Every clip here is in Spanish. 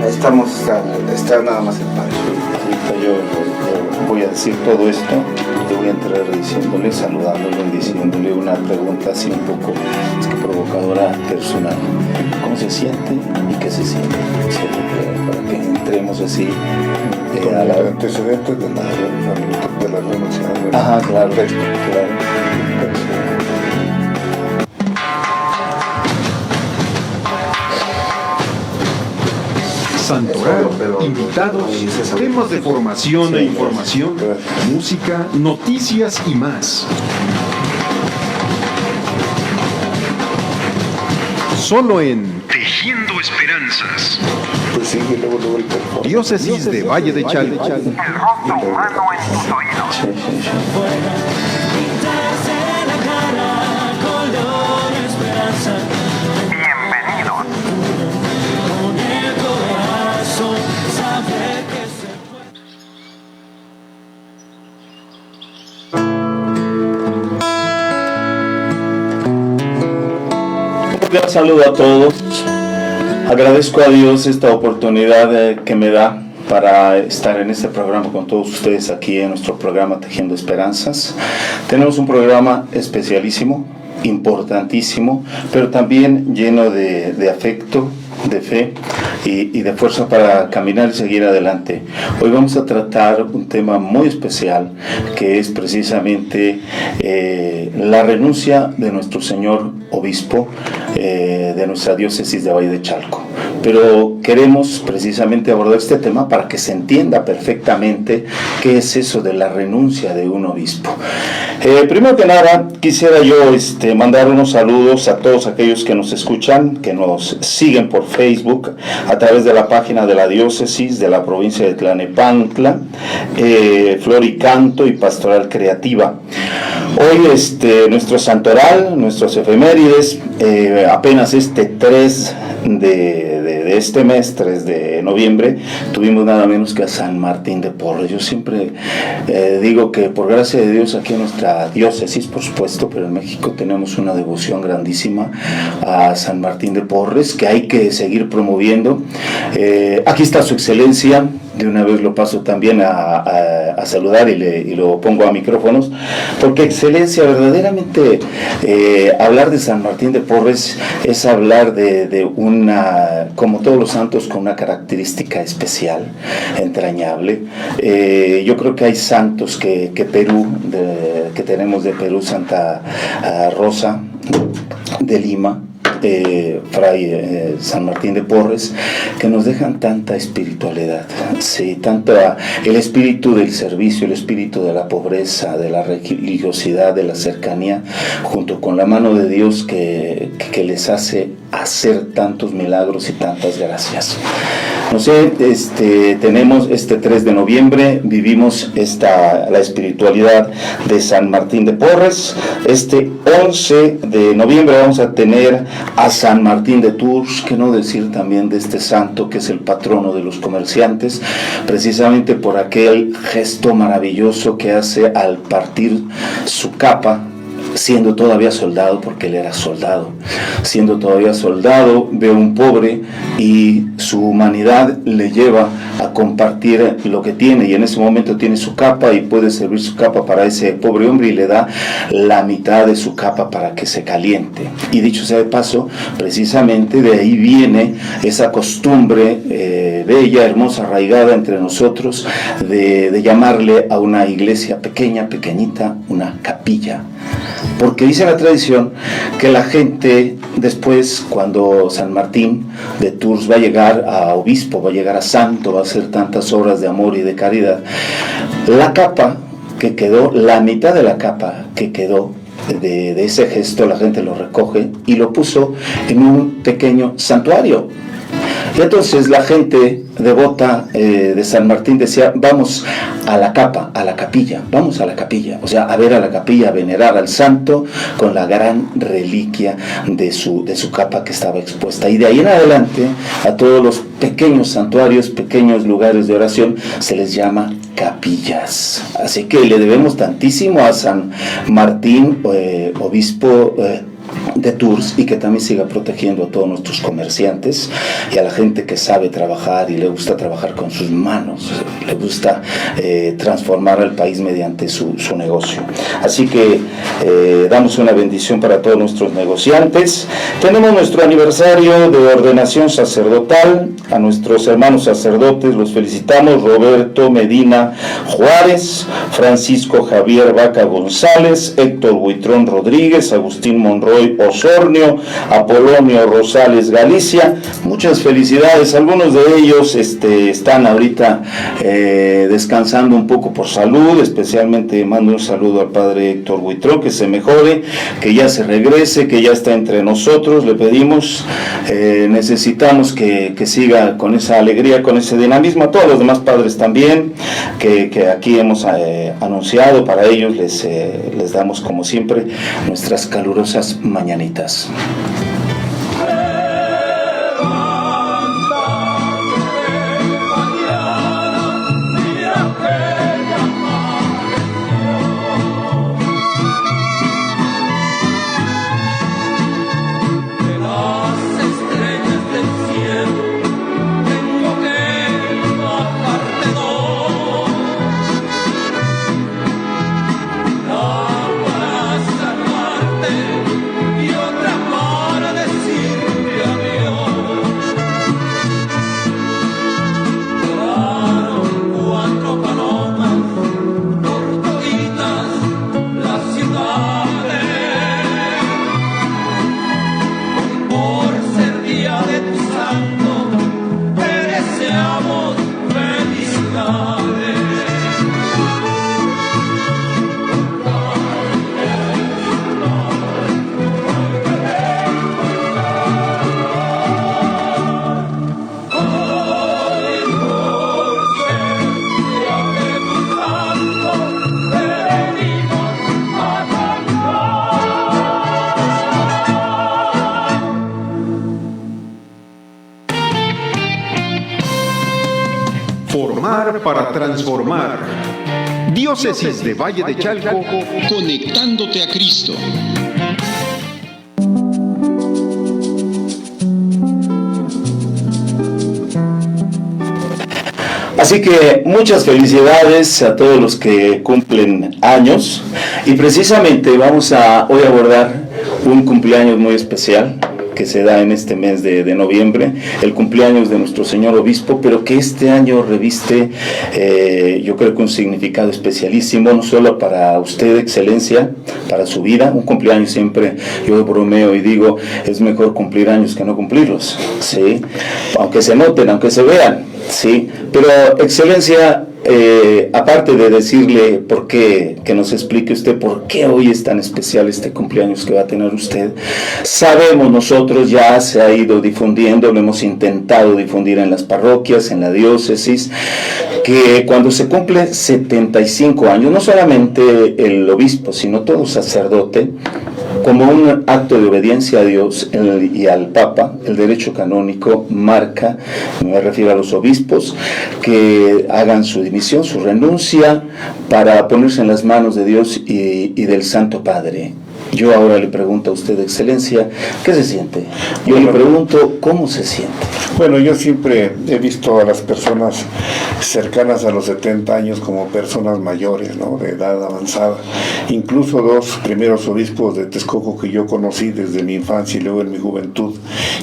Estamos, está nada más el padre. Ahorita yo voy a decir todo esto, yo voy a entrar diciéndole, saludándole, diciéndole una pregunta así un poco provocadora personal. ¿Cómo se siente y qué se siente? Para que entremos así Con el antecedente de la renuncia. Ajá, claro, claro. Santoral, invitados, temas de formación e información, música, noticias y más. Solo en Tejiendo Esperanzas. Pues sí, y luego el performance. Diócesis de Valle de Chalco. El rostro humano en tus oídos. Bienvenidos. Un saludo a todos. Agradezco a Dios esta oportunidad que me da para estar en este programa con todos ustedes aquí en nuestro programa Tejiendo Esperanzas. Tenemos un programa especialísimo, importantísimo, pero también lleno de afecto, de fe y de fuerza para caminar y seguir adelante. Hoy vamos a tratar un tema muy especial que es precisamente la renuncia de nuestro señor obispo de nuestra diócesis de Valle de Chalco. Pero queremos precisamente abordar este tema para que se entienda perfectamente qué es eso de la renuncia de un obispo. Primero que nada, quisiera yo mandar unos saludos a todos aquellos que nos escuchan, que nos siguen por Facebook, a través de la página de la diócesis de la provincia de Tlalnepantla, Flor y Canto y Pastoral Creativa. Hoy nuestro santoral, nuestros efemérides, apenas 3 de este mes, 3 de noviembre, tuvimos nada menos que a San Martín de Porres. Yo siempre digo que por gracia de Dios aquí en nuestra diócesis, por supuesto, pero en México tenemos una devoción grandísima a San Martín de Porres que hay que seguir promoviendo. Aquí está su excelencia, de una vez lo paso también a saludar y lo pongo a micrófonos, porque excelencia, verdaderamente hablar de San Martín de Porres es hablar de una, como todos los santos, con una característica especial, entrañable. Yo creo que hay santos que Perú, que tenemos de Perú, Santa Rosa de Lima, Fray San Martín de Porres, que nos dejan tanta espiritualidad, sí, tanto el espíritu del servicio, el espíritu de la pobreza, de la religiosidad, de la cercanía, junto con la mano de Dios que les hace hacer tantos milagros y tantas gracias. No sé, tenemos 3 de noviembre, vivimos la espiritualidad de San Martín de Porres. 11 de noviembre vamos a tener a San Martín de Tours, que no decir también de este santo que es el patrono de los comerciantes, precisamente por aquel gesto maravilloso que hace al partir su capa, siendo todavía soldado, porque él era soldado, siendo todavía soldado, ve a un pobre y su humanidad le lleva a compartir lo que tiene, y en ese momento tiene su capa y puede servir su capa para ese pobre hombre y le da la mitad de su capa para que se caliente. Y dicho sea de paso, precisamente de ahí viene esa costumbre bella, hermosa, arraigada entre nosotros de llamarle a una iglesia pequeña, pequeñita, una capilla. Porque dice la tradición que la gente después, cuando San Martín de Tours va a llegar a obispo, va a llegar a santo, va a hacer tantas obras de amor y de caridad, la capa que quedó, la mitad de la capa que quedó de ese gesto, la gente lo recoge y lo puso en un pequeño santuario. Y entonces la gente devota de San Martín decía: vamos a la capa, a la capilla, vamos a la capilla, o sea, a ver a la capilla, a venerar al santo con la gran reliquia de su capa que estaba expuesta. Y de ahí en adelante a todos los pequeños santuarios, pequeños lugares de oración, se les llama capillas. Así que le debemos tantísimo a San Martín, obispo de Tours, y que también siga protegiendo a todos nuestros comerciantes y a la gente que sabe trabajar y le gusta trabajar con sus manos, le gusta transformar al país mediante su negocio. Así que damos una bendición para todos nuestros negociantes. Tenemos nuestro aniversario de ordenación sacerdotal. A nuestros hermanos sacerdotes los felicitamos: Roberto Medina Juárez, Francisco Javier Vaca González, Héctor Buitrón Rodríguez, Agustín Monroy Osornio, Apolonio Rosales Galicia. Muchas felicidades. Algunos de ellos están ahorita descansando un poco por salud. Especialmente mando un saludo al padre Héctor Buitrón, que se mejore, que ya se regrese, que ya está entre nosotros. Le pedimos, necesitamos que siga con esa alegría, con ese dinamismo. A todos los demás padres también, que aquí hemos anunciado. Para ellos les damos, como siempre, nuestras calurosas mañanitas. Formar para transformar. Diócesis de Valle de Chalco, conectándote a Cristo. Así que muchas felicidades a todos los que cumplen años, y precisamente vamos a hoy abordar un cumpleaños muy especial que se da en este mes de noviembre, el cumpleaños de nuestro señor obispo, pero que este año reviste, yo creo que un significado especialísimo, no solo para usted, excelencia, para su vida. Un cumpleaños, siempre yo bromeo y digo, es mejor cumplir años que no cumplirlos, ¿sí? Aunque se noten, aunque se vean, ¿sí? Pero excelencia, aparte de decirle por qué, que nos explique usted por qué hoy es tan especial este cumpleaños que va a tener usted, sabemos nosotros, ya se ha ido difundiendo, lo hemos intentado difundir en las parroquias, en la diócesis, que cuando se cumple 75 años, no solamente el obispo, sino todo sacerdote, como un acto de obediencia a Dios y al Papa, el derecho canónico marca, me refiero a los obispos, que hagan su dimisión, su renuncia, para ponerse en las manos de Dios y del Santo Padre. Yo ahora le pregunto a usted, excelencia, ¿qué se siente? Yo le pregunto, ¿cómo se siente? Bueno, yo siempre he visto a las personas cercanas a los 70 años como personas mayores, ¿no?, de edad avanzada. Incluso dos primeros obispos de Texcoco que yo conocí desde mi infancia y luego en mi juventud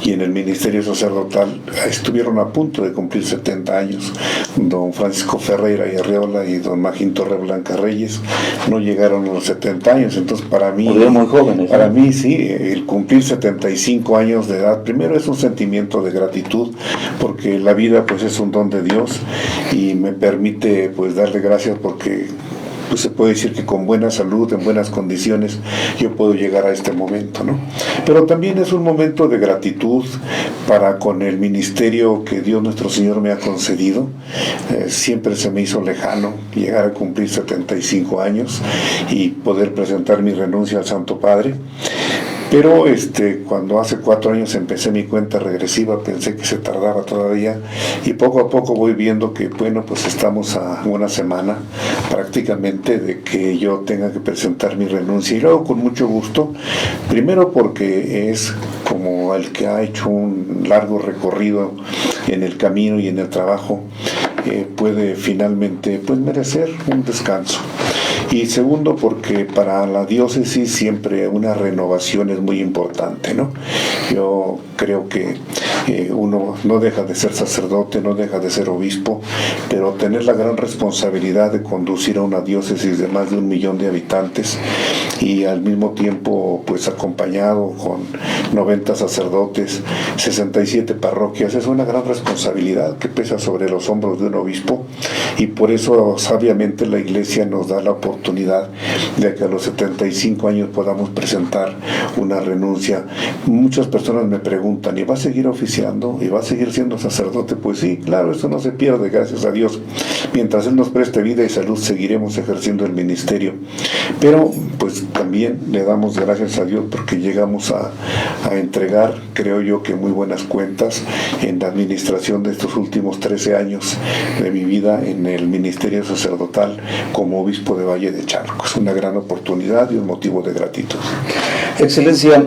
y en el ministerio sacerdotal estuvieron a punto de cumplir 70 años. Don Francisco Ferreira y Arreola y don Magín Torreblanca Reyes no llegaron a los 70 años. Entonces, para mí, muy jóvenes, para mí sí, el cumplir 75 años de edad, primero es un sentimiento de gratitud, porque la vida pues es un don de Dios y me permite pues darle gracias porque pues se puede decir que con buena salud, en buenas condiciones, yo puedo llegar a este momento, ¿no? Pero también es un momento de gratitud para con el ministerio que Dios nuestro Señor me ha concedido. Siempre se me hizo lejano llegar a cumplir 75 años y poder presentar mi renuncia al Santo Padre. Pero cuando hace 4 años empecé mi cuenta regresiva, pensé que se tardaba todavía, y poco a poco voy viendo que, bueno, pues estamos a una semana prácticamente de que yo tenga que presentar mi renuncia, y luego con mucho gusto, primero porque es como el que ha hecho un largo recorrido en el camino y en el trabajo, puede finalmente pues merecer un descanso. Y segundo, porque para la diócesis siempre una renovación es muy importante, ¿no? Yo creo que uno no deja de ser sacerdote, no deja de ser obispo, pero tener la gran responsabilidad de conducir a una diócesis de más de 1 millón de habitantes, y al mismo tiempo pues acompañado con 90 sacerdotes, 67 parroquias, es una gran responsabilidad que pesa sobre los hombros de un obispo, y por eso sabiamente la Iglesia nos da la oportunidad de que a los 75 años podamos presentar una renuncia. Muchas personas me preguntan, ¿y va a seguir oficiando? ¿Y va a seguir siendo sacerdote? Pues sí, claro, eso no se pierde, gracias a Dios. Mientras Él nos preste vida y salud, seguiremos ejerciendo el ministerio. Pero pues también le damos gracias a Dios porque llegamos a entregar, creo yo, que muy buenas cuentas en la administración de estos últimos 13 años de mi vida en el ministerio sacerdotal como obispo de Valle de Chalco. Es una gran oportunidad y un motivo de gratitud. Excelencia,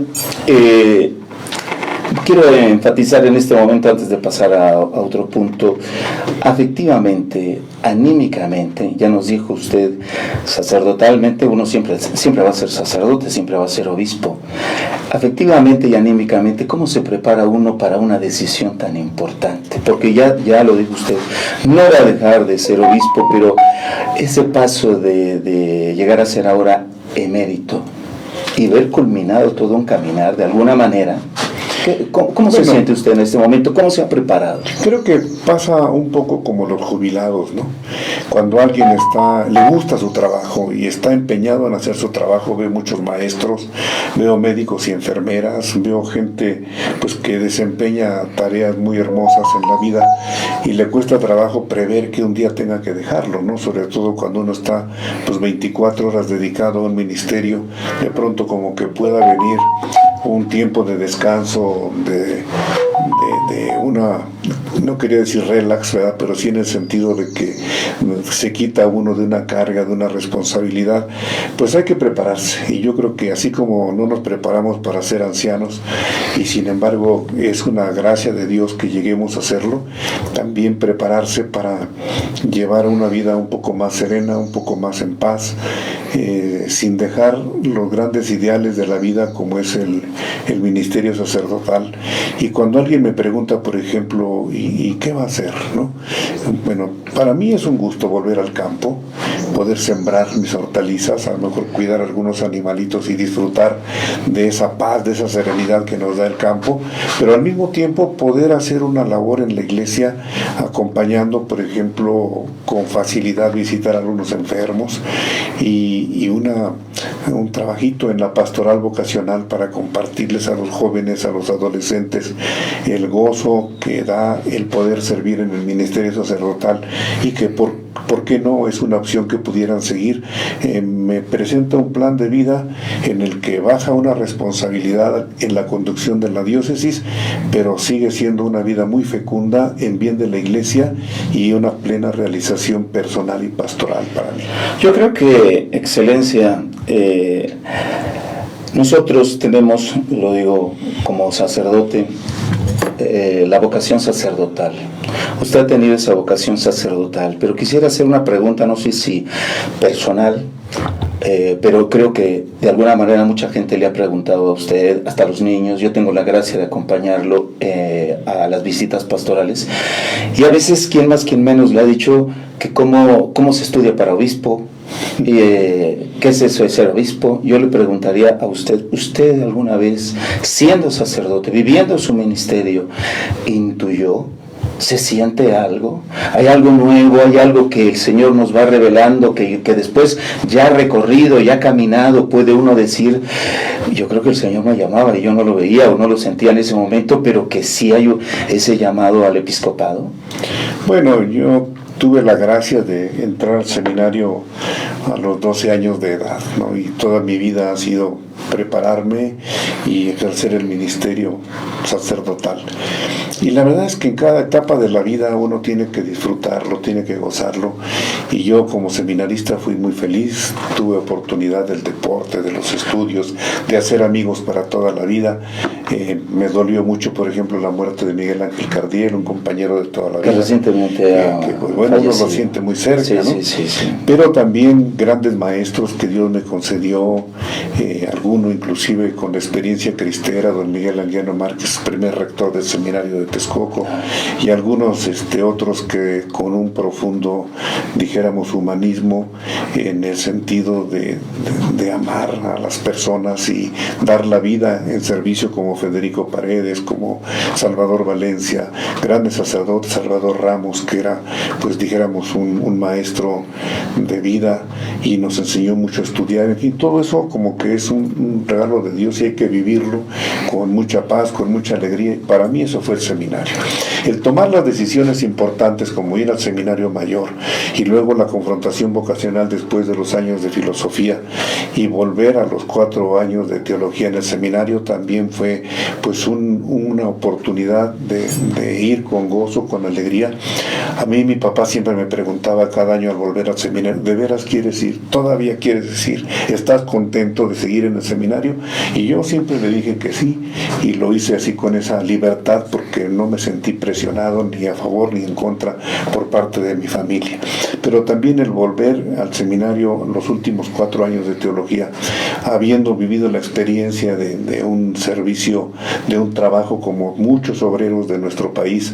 quiero enfatizar en este momento, antes de pasar a otro punto, afectivamente, anímicamente, ya nos dijo usted, sacerdotalmente uno siempre va a ser sacerdote, siempre va a ser obispo. Afectivamente y anímicamente, ¿cómo se prepara uno para una decisión tan importante? Porque ya lo dijo usted, no va a dejar de ser obispo, pero ese paso de llegar a ser ahora emérito y ver culminado todo un caminar de alguna manera, ¿cómo se siente usted en este momento? ¿Cómo se ha preparado? Creo que pasa un poco como los jubilados, ¿no? Cuando alguien le gusta su trabajo y está empeñado en hacer su trabajo, veo muchos maestros, veo médicos y enfermeras, veo gente pues que desempeña tareas muy hermosas en la vida y le cuesta trabajo prever que un día tenga que dejarlo, ¿no? Sobre todo cuando uno está pues 24 horas dedicado a un ministerio, de pronto como que pueda venir un tiempo de descanso, de una, no quería decir relax, ¿verdad? Pero sí en el sentido de que se quita uno de una carga, de una responsabilidad. Pues hay que prepararse, y yo creo que así como no nos preparamos para ser ancianos, y sin embargo es una gracia de Dios que lleguemos a hacerlo, también prepararse para llevar una vida un poco más serena, un poco más en paz, sin dejar los grandes ideales de la vida como es el ministerio sacerdotal. Y cuando alguien me pregunta, por ejemplo, ¿y qué va a hacer?, ¿no? Bueno, para mí es un gusto volver al campo, poder sembrar mis hortalizas, a lo mejor cuidar algunos animalitos y disfrutar de esa paz, de esa serenidad que nos da el campo, pero al mismo tiempo poder hacer una labor en la iglesia acompañando, por ejemplo, con facilidad visitar a algunos enfermos y un trabajito en la pastoral vocacional para compartirles a los jóvenes, a los adolescentes, el gozo que da el poder servir en el ministerio sacerdotal, y que por qué no es una opción que pudieran seguir. Me presenta un plan de vida en el que baja una responsabilidad en la conducción de la diócesis, pero sigue siendo una vida muy fecunda en bien de la iglesia y una plena realización personal y pastoral para mí. Yo creo que, Excelencia, nosotros tenemos, lo digo como sacerdote, la vocación sacerdotal. Usted ha tenido esa vocación sacerdotal, pero quisiera hacer una pregunta, no sé si personal, pero creo que de alguna manera mucha gente le ha preguntado a usted, hasta los niños. Yo tengo la gracia de acompañarlo a las visitas pastorales, y a veces quien más quien menos le ha dicho que cómo se estudia para obispo, ¿qué es eso de ser obispo? Yo le preguntaría a ¿usted alguna vez, siendo sacerdote, viviendo su ministerio, intuyó? ¿Se siente algo? ¿Hay algo nuevo? ¿Hay algo que el Señor nos va revelando que después, ya recorrido, ya caminado, puede uno decir, yo creo que el Señor me llamaba y yo no lo veía o no lo sentía en ese momento, pero que sí hay ese llamado al episcopado? Bueno, yo tuve la gracia de entrar al seminario a los 12 años de edad, ¿no? Y toda mi vida ha sido prepararme y ejercer el ministerio sacerdotal. Y la verdad es que en cada etapa de la vida uno tiene que disfrutarlo, tiene que gozarlo. Y yo como seminarista fui muy feliz, tuve oportunidad del deporte, de los estudios, de hacer amigos para toda la vida. Me dolió mucho, por ejemplo, la muerte de Miguel Ángel Cardiel, un compañero de toda la vida. Que recientemente pues, bueno, uno lo siente muy cerca, sí, ¿no? Sí. Pero también grandes maestros que Dios me concedió, alguno inclusive con la experiencia cristera, don Miguel Anguiano Márquez, primer rector del seminario de Texcoco, y algunos otros que con un profundo, dijéramos, humanismo, en el sentido de amar a las personas y dar la vida en servicio, como Federico Paredes, como Salvador Valencia, grande sacerdote Salvador Ramos, que era, pues dijéramos, un maestro de vida y nos enseñó mucho a estudiar. En fin, todo eso como que es un regalo de Dios y hay que vivirlo con mucha paz, con mucha alegría. Y para mí eso fue el seminario. El tomar las decisiones importantes como ir al seminario mayor y luego la confrontación vocacional después de los años de filosofía y volver a los 4 años de teología en el seminario también fue pues una oportunidad de ir con gozo, con alegría. A mí mi papá siempre me preguntaba cada año al volver al seminario, ¿de veras quieres ir? ¿Todavía quieres ir? ¿Estás contento de seguir en el seminario? Y yo siempre le dije que sí, y lo hice así con esa libertad porque no me sentí presionado ni a favor ni en contra por parte de mi familia. Pero también el volver al seminario los últimos 4 años de teología, habiendo vivido la experiencia de un servicio, de un trabajo como muchos obreros de nuestro país,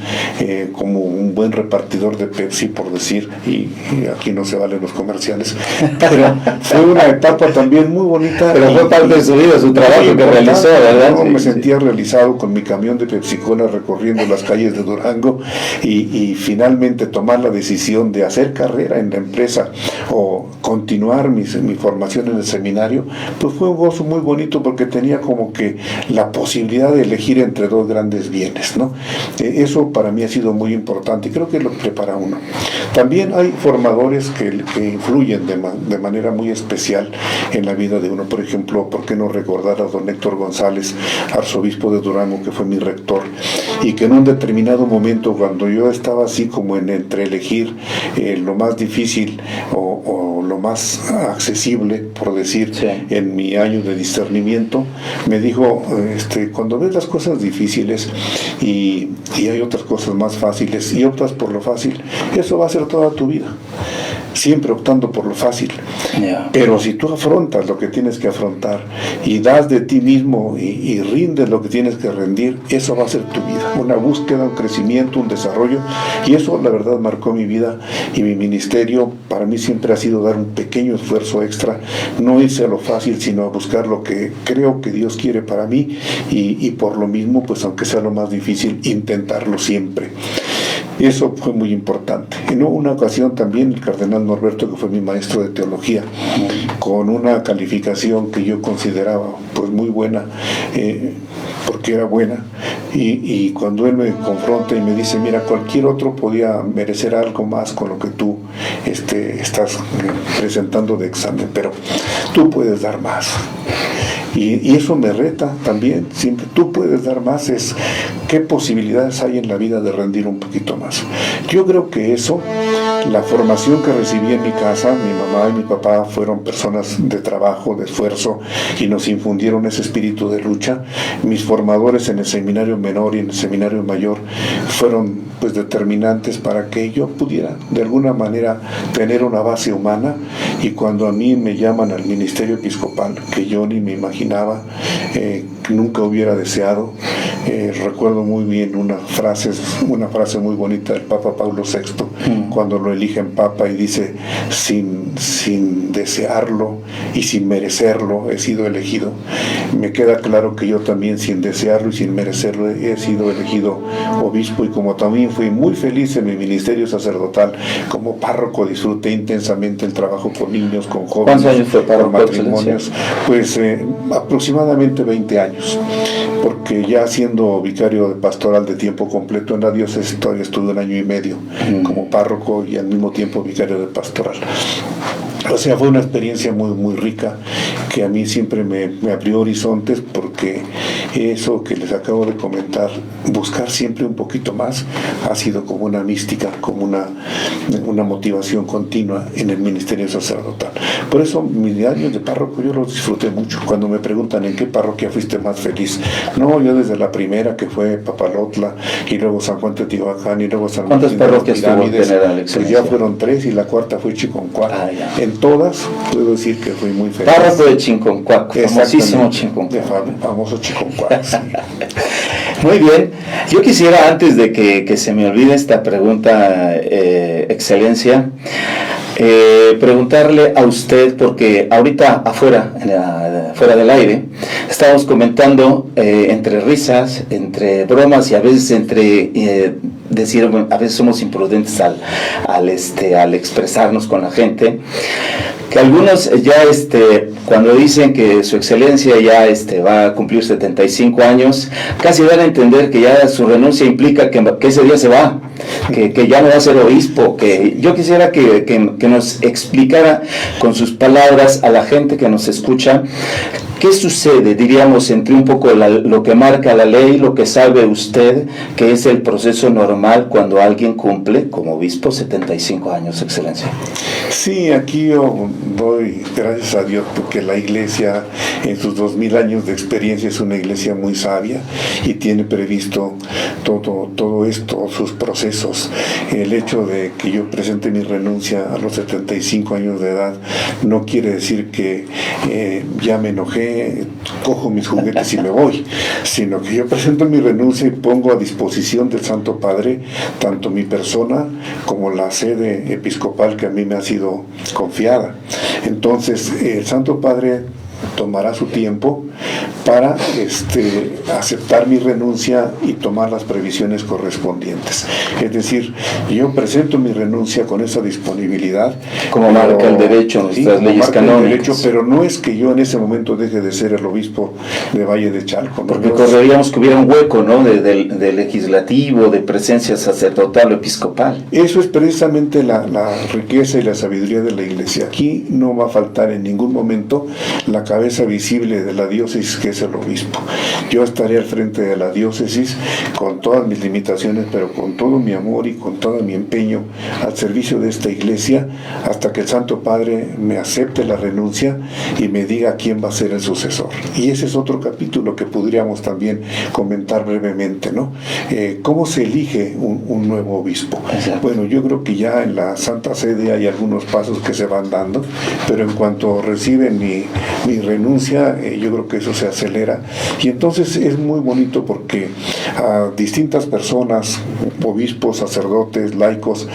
como un buen repartidor de Pepsi, por decir, y aquí no se valen los comerciales, pero fue una etapa también muy bonita. Pero fue parte de su vida, su trabajo que realizó, ¿verdad? Yo me sentía realizado con mi camión de Pepsi-Cola recorriendo las calles de Durango y finalmente tomar la decisión de hacer carrera en la empresa o continuar mi formación en el seminario, pues fue un gozo muy bonito porque tenía como que la posibilidad de elegir entre 2 grandes bienes, ¿no? Eso para mí ha sido muy importante y creo que lo prepara uno. También hay formadores que influyen de manera muy especial en la vida de uno. Por ejemplo, ¿por qué no recordar a don Héctor González, arzobispo de Durango, que fue mi rector, y que en un determinado momento, cuando yo estaba así como entre elegir lo más difícil o lo más accesible, por decir, sí, en mi año de discernimiento, me dijo, cuando ves las cosas difíciles y hay otras cosas más fáciles y optas por lo fácil, eso va a ser toda tu vida, siempre optando por lo fácil. Yeah. Pero si tú afrontas lo que tienes que afrontar y das de ti mismo y rindes lo que tienes que rendir, eso va a ser tu vida, una búsqueda, un crecimiento, un desarrollo, y eso la verdad marcó mi vida y mi ministerio. Para mí siempre ha sido dar un pequeño esfuerzo extra, no irse a lo fácil, sino a buscar lo que creo que Dios quiere para mí y por lo mismo, pues aunque sea lo más difícil, intentarlo siempre. Eso fue muy importante. En una ocasión también el cardenal Norberto, que fue mi maestro de teología, con una calificación que yo consideraba pues muy buena, porque era buena, y cuando él me confronta y me dice, mira, cualquier otro podía merecer algo más con lo que tú estás presentando de examen, pero tú puedes dar más. Y eso me reta también, siempre tú puedes dar más, es qué posibilidades hay en la vida de rendir un poquito más. Yo creo que eso, la formación que recibí en mi casa, mi mamá y mi papá fueron personas de trabajo, de esfuerzo, y nos infundieron ese espíritu de lucha. Mis formadores en el seminario menor y en el seminario mayor fueron pues determinantes para que yo pudiera de alguna manera tener una base humana, y cuando a mí me llaman al ministerio episcopal, que yo ni me imaginaba, nunca hubiera deseado, recuerdo muy bien una frase muy bonita del Papa Pablo VI, cuando lo eligen Papa y dice, sin desearlo y sin merecerlo he sido elegido. Me queda claro que yo también sin desearlo y sin merecerlo he sido elegido obispo, y como también fui muy feliz en mi ministerio sacerdotal como párroco, disfruté intensamente el trabajo con niños, con jóvenes. ¿Cuántos años fue párroco? Con matrimonios, pues aproximadamente 20 años, porque ya siendo vicario de pastoral de tiempo completo en la diócesis todavía estuve 1 año y medio como párroco y al mismo tiempo vicario de pastoral. O sea, fue una experiencia muy, muy rica que a mí siempre me abrió horizontes, porque eso que les acabo de comentar, buscar siempre un poquito más, ha sido como una mística, como una motivación continua en el ministerio sacerdotal. Por eso mis años de párroco yo los disfruté mucho. Cuando me preguntan en qué parroquia fuiste más feliz, no, yo desde la primera, que fue Papalotla, y luego San Juan Teotihuacán, y luego San ¿Cuántas Martín de las parroquias tuvo Pirámides, General pues Excelencia? ya fueron 3 y la cuarta fue Chiconcuac. En todas puedo decir que fui muy feliz. Párroco de Chiconcuac, famosísimo Exactamente, Chiconcuac. famoso Chiconcuac, sí. Muy bien, yo quisiera, antes de que se me olvide esta pregunta, Excelencia, preguntarle a usted, porque ahorita afuera, fuera del aire, estábamos comentando entre risas, entre bromas y a veces entre decir, a veces somos imprudentes al expresarnos con la gente, que algunos ya cuando dicen que su excelencia ya va a cumplir 75 años, casi dan a entender que ya su renuncia implica que ese día se va, que ya no va a ser obispo. Que yo quisiera que nos explicara con sus palabras a la gente que nos escucha qué sucede, diríamos, entre un poco lo que marca la ley, lo que sabe usted que es el proceso normal cuando alguien cumple como obispo 75 años, excelencia. Sí, aquí yo doy gracias a Dios porque la iglesia en sus 2000 años de experiencia es una iglesia muy sabia y tiene previsto todo esto, sus procesos. El hecho de que yo presente mi renuncia a los 75 años de edad no quiere decir que ya me enojé, cojo mis juguetes y me voy, sino que yo presento mi renuncia y pongo a disposición del Santo Padre tanto mi persona como la sede episcopal que a mí me ha sido confiada. Entonces el Santo Padre tomará su tiempo para aceptar mi renuncia y tomar las previsiones correspondientes. Es decir, yo presento mi renuncia con esa disponibilidad. Como marca el derecho, nuestras leyes canónicas. Pero no es que yo en ese momento deje de ser el obispo de Valle de Chalco. Porque correríamos que hubiera un hueco, ¿no?, de legislativo, de presencia sacerdotal o episcopal. Eso es precisamente la riqueza y la sabiduría de la iglesia. Aquí no va a faltar en ningún momento la cabeza visible de la diócesis, que es el obispo. Yo estaré al frente de la diócesis con todas mis limitaciones, pero con todo mi amor y con todo mi empeño al servicio de esta iglesia, hasta que el Santo Padre me acepte la renuncia y me diga quién va a ser el sucesor. Y ese es otro capítulo que podríamos también comentar brevemente, ¿no? ¿Cómo se elige un nuevo obispo? Exacto. Bueno, yo creo que ya en la Santa Sede hay algunos pasos que se van dando, pero en cuanto reciben mi renuncia, yo creo que eso se acelera. Y entonces es muy bonito porque a distintas personas, obispos, sacerdotes, laicos,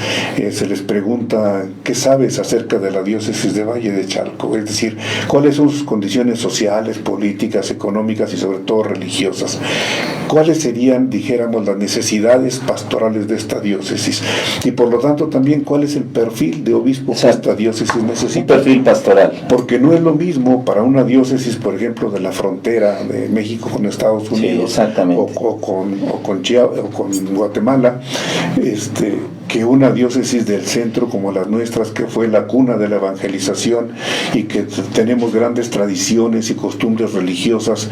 se les pregunta qué sabes acerca de la diócesis de Valle de Chalco, es decir, cuáles son sus condiciones sociales, políticas, económicas y sobre todo religiosas. ¿Cuáles serían, dijéramos, las necesidades pastorales de esta diócesis? Y por lo tanto también cuál es el perfil de obispo que esta diócesis necesita. Un perfil pastoral. Porque no es lo mismo para una diócesis, por ejemplo, de la frontera de México con Estados Unidos, sí, exactamente, o con Guatemala, que una diócesis del centro como las nuestras, que fue la cuna de la evangelización y que tenemos grandes tradiciones y costumbres religiosas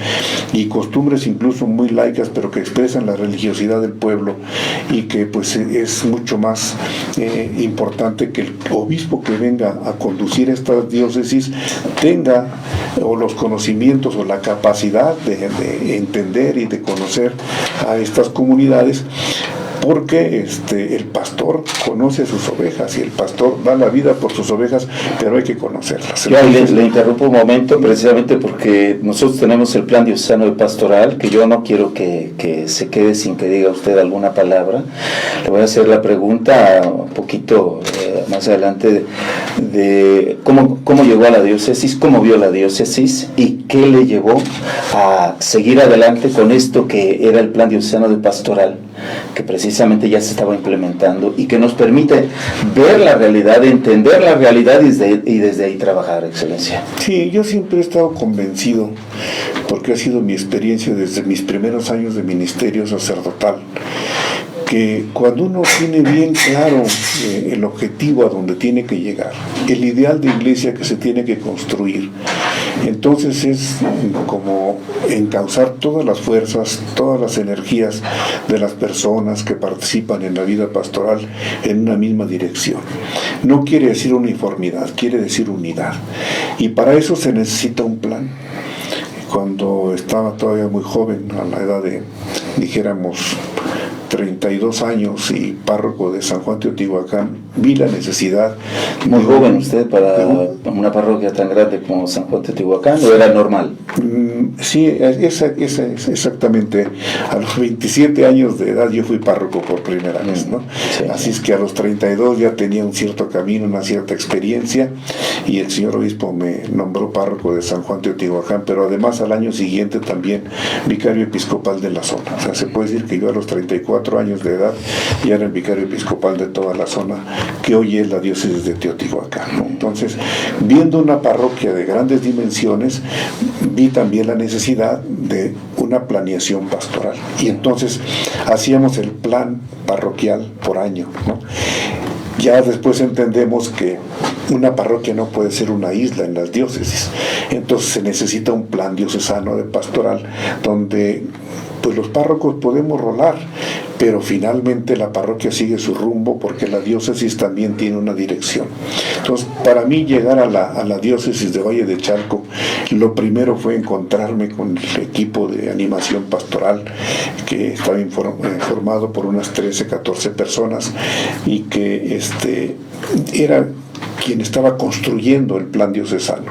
y costumbres incluso muy laicas, pero que expresan la religiosidad del pueblo, y que pues es mucho más importante que el obispo que venga a conducir estas diócesis tenga o los conocimientos o la capacidad de entender y de conocer a estas comunidades, porque el pastor conoce a sus ovejas y el pastor da la vida por sus ovejas, pero hay que conocerlas. Yo le interrumpo un momento, precisamente porque nosotros tenemos el plan diocesano de pastoral, que yo no quiero que se quede sin que diga usted alguna palabra. Le voy a hacer la pregunta un poquito más adelante de cómo llegó a la diócesis, cómo vio la diócesis y qué le llevó a seguir adelante con esto que era el plan diocesano de pastoral, que precisamente ya se estaba implementando y que nos permite ver la realidad, entender la realidad y desde ahí trabajar, excelencia. Sí, yo siempre he estado convencido, porque ha sido mi experiencia desde mis primeros años de ministerio sacerdotal, que cuando uno tiene bien claro el objetivo a donde tiene que llegar, el ideal de iglesia que se tiene que construir, Entonces es como encauzar todas las fuerzas, todas las energías de las personas que participan en la vida pastoral en una misma dirección. No quiere decir uniformidad, quiere decir unidad. Y para eso se necesita un plan. Cuando estaba todavía muy joven, a la edad de, dijéramos, 32 años y párroco de San Juan Teotihuacán, vi la necesidad. Muy joven usted para una parroquia tan grande como San Juan Teotihuacán, ¿o era normal? Sí, exactamente. A los 27 años de edad yo fui párroco por primera vez, ¿no? Sí. Así es que a los 32 ya tenía un cierto camino, una cierta experiencia, y el señor obispo me nombró párroco de San Juan Teotihuacán, pero además al año siguiente también vicario episcopal de la zona. O sea, se puede decir que yo a los 34 años de edad ya era el vicario episcopal de toda la zona que hoy es la diócesis de Teotihuacán, ¿no? Entonces, viendo una parroquia de grandes dimensiones, vi también la necesidad de una planeación pastoral, y entonces hacíamos el plan parroquial por año, ¿no? Ya después entendemos que una parroquia no puede ser una isla en las diócesis, entonces se necesita un plan diocesano de pastoral donde pues los párrocos podemos rolar, pero finalmente la parroquia sigue su rumbo porque la diócesis también tiene una dirección. Entonces, para mí llegar a la diócesis de Valle de Chalco, lo primero fue encontrarme con el equipo de animación pastoral que estaba formado por unas 13, 14 personas, y que era quien estaba construyendo el plan diocesano.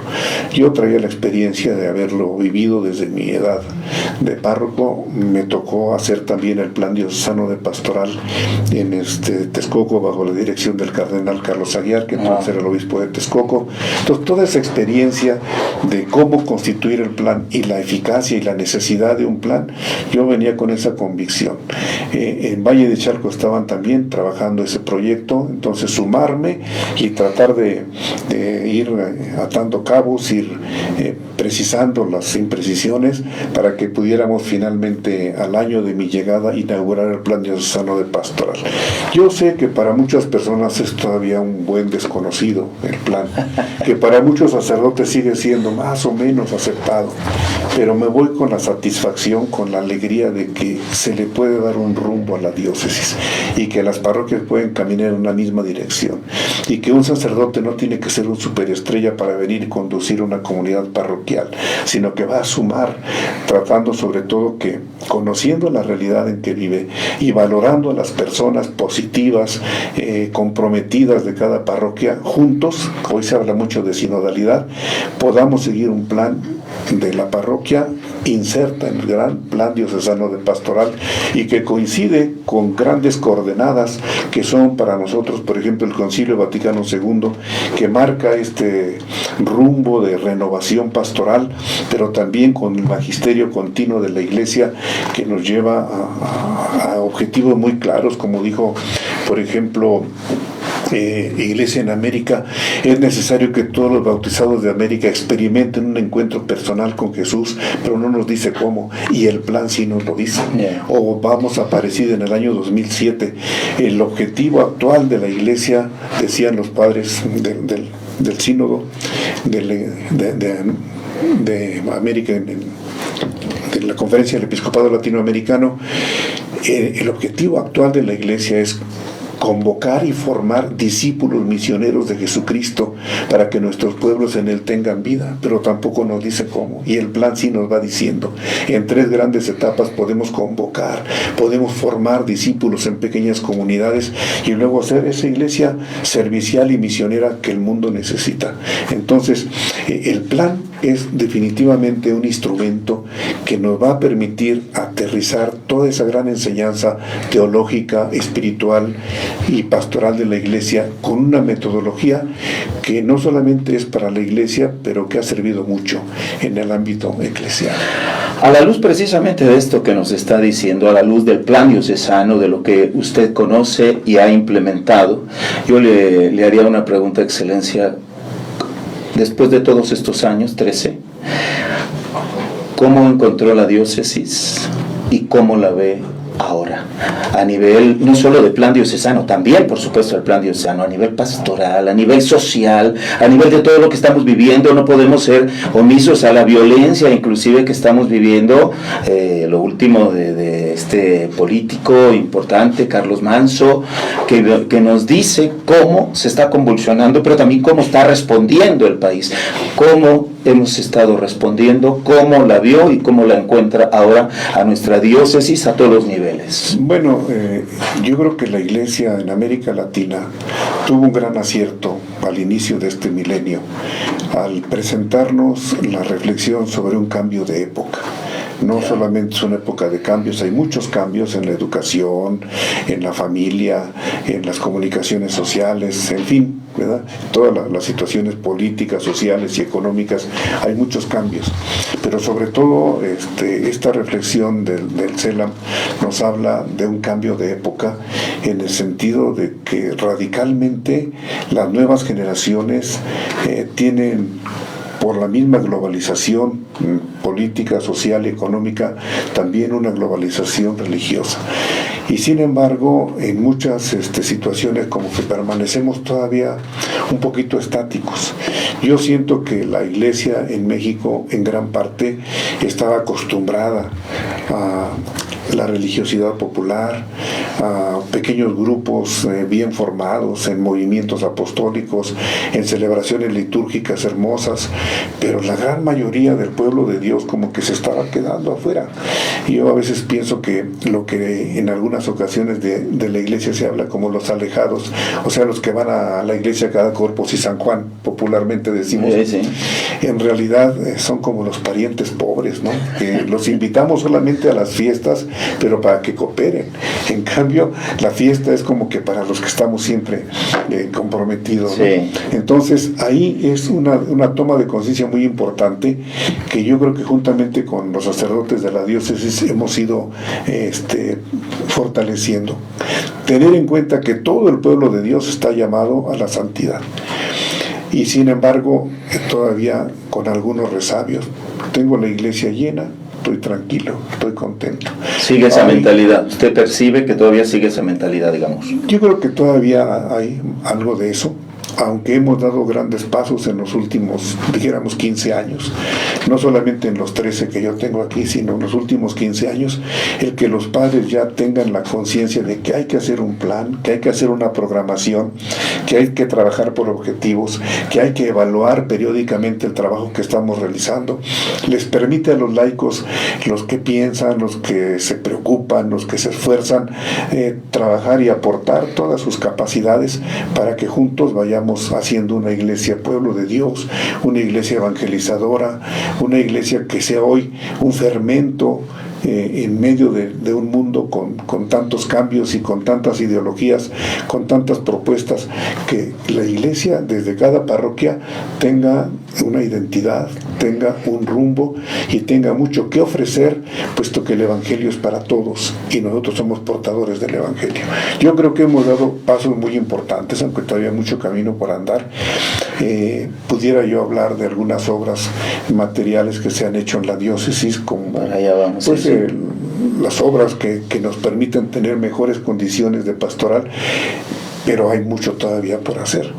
Yo traía la experiencia de haberlo vivido desde mi edad de párroco. Me tocó hacer también el plan diocesano de pastoral en Texcoco bajo la dirección del cardenal Carlos Aguiar, que entonces era el obispo de Texcoco. Entonces toda esa experiencia de cómo constituir el plan y la eficacia y la necesidad de un plan, yo venía con esa convicción. En Valle de Chalco estaban también trabajando ese proyecto, entonces sumarme y tratar de ir atando cabos, ir precisando las imprecisiones para que pudiéramos finalmente al año de mi llegada inaugurar el plan diocesano de pastoral. Yo sé que para muchas personas es todavía un buen desconocido el plan, que para muchos sacerdotes sigue siendo más o menos aceptado, pero me voy con la satisfacción, con la alegría de que se le puede dar un rumbo a la diócesis y que las parroquias pueden caminar en una misma dirección, y que un sacerdote no tiene que ser un superestrella para venir y conducir una comunidad parroquial, sino que va a sumar, tratando sobre todo que, conociendo la realidad en que vive y valorando a las personas positivas, comprometidas de cada parroquia, juntos, hoy se habla mucho de sinodalidad, podamos seguir un plan de la parroquia inserta en el gran plan diocesano de pastoral, y que coincide con grandes coordenadas que son para nosotros, por ejemplo, el Concilio Vaticano II, que marca este rumbo de renovación pastoral, pero también con el magisterio continuo de la Iglesia, que nos lleva a objetivos muy claros, como dijo, por ejemplo, Iglesia en América: es necesario que todos los bautizados de América experimenten un encuentro personal con Jesús, pero no nos dice cómo, y el plan sí nos lo dice. O vamos a aparecer en el año 2007, el objetivo actual de la Iglesia, decían los padres del sínodo de América, de la Conferencia del Episcopado Latinoamericano, el objetivo actual de la Iglesia es convocar y formar discípulos misioneros de Jesucristo para que nuestros pueblos en Él tengan vida, pero tampoco nos dice cómo, y el plan sí nos va diciendo. En 3 grandes etapas podemos convocar, podemos formar discípulos en pequeñas comunidades y luego hacer esa iglesia servicial y misionera que el mundo necesita. Entonces, el plan es definitivamente un instrumento que nos va a permitir aterrizar toda esa gran enseñanza teológica, espiritual y pastoral de la Iglesia, con una metodología que no solamente es para la Iglesia, pero que ha servido mucho en el ámbito eclesial. A la luz precisamente de esto que nos está diciendo, a la luz del plan diocesano, de lo que usted conoce y ha implementado, yo le haría una pregunta, Excelencia. Después de todos estos años, 13, ¿cómo encontró la diócesis y cómo la ve ahora, a nivel no solo de plan diocesano, también por supuesto el plan diocesano, a nivel pastoral, a nivel social, a nivel de todo lo que estamos viviendo? No podemos ser omisos a la violencia inclusive que estamos viviendo, lo último de este político importante, Carlos Manso, que nos dice cómo se está convulsionando, pero también cómo está respondiendo el país, cómo hemos estado respondiendo, cómo la vio y cómo la encuentra ahora a nuestra diócesis a todos los niveles. Bueno, yo creo que la Iglesia en América Latina tuvo un gran acierto al inicio de este milenio, al presentarnos la reflexión sobre un cambio de época. No solamente es una época de cambios, hay muchos cambios en la educación, en la familia, en las comunicaciones sociales, en fin, ¿verdad? Todas las situaciones políticas, sociales y económicas, hay muchos cambios. Pero sobre todo esta reflexión del CELAM nos habla de un cambio de época en el sentido de que radicalmente las nuevas generaciones tienen, por la misma globalización política, social y económica, también una globalización religiosa. Y sin embargo, en muchas situaciones como que permanecemos todavía un poquito estáticos. Yo siento que la Iglesia en México, en gran parte, estaba acostumbrada a la religiosidad popular, a pequeños grupos bien formados en movimientos apostólicos, en celebraciones litúrgicas hermosas, pero la gran mayoría del pueblo de Dios como que se estaba quedando afuera. Y yo a veces pienso que lo que en algunas ocasiones de la Iglesia se habla como los alejados, o sea, los que van a la Iglesia cada Corpus y San Juan, popularmente decimos, sí. En realidad son como los parientes pobres, ¿no? Que los invitamos solamente a las fiestas, pero para que cooperen. En cambio, la fiesta es como que para los que estamos siempre comprometidos, ¿no? Sí. Entonces, ahí es una toma de conciencia muy importante que yo creo que juntamente con los sacerdotes de la diócesis hemos ido fortaleciendo. Tener en cuenta que todo el pueblo de Dios está llamado a la santidad. Y sin embargo, todavía con algunos resabios. Tengo la iglesia llena, estoy tranquilo, estoy contento. ¿Sigue esa mentalidad? ¿Usted percibe que todavía sigue esa mentalidad, digamos? Yo creo que todavía hay algo de eso, aunque hemos dado grandes pasos en los últimos, dijéramos, 15 años, no solamente en los 13 que yo tengo aquí, sino en los últimos 15 años, el que los padres ya tengan la conciencia de que hay que hacer un plan, que hay que hacer una programación, que hay que trabajar por objetivos, que hay que evaluar periódicamente el trabajo que estamos realizando, les permite a los laicos, los que piensan, los que se preocupan, los que se esfuerzan, trabajar y aportar todas sus capacidades para que juntos vayamos haciendo una iglesia pueblo de Dios, una iglesia evangelizadora, una iglesia que sea hoy un fermento en medio de un mundo con tantos cambios y con tantas ideologías, con tantas propuestas, que la iglesia desde cada parroquia tenga una identidad, tenga un rumbo y tenga mucho que ofrecer, puesto que el evangelio es para todos y nosotros somos portadores del evangelio. Yo creo que hemos dado pasos muy importantes, aunque todavía hay mucho camino por andar. Pudiera yo hablar de algunas obras materiales que se han hecho en la diócesis, como pues, las obras que nos permiten tener mejores condiciones de pastoral, pero hay mucho todavía por hacer.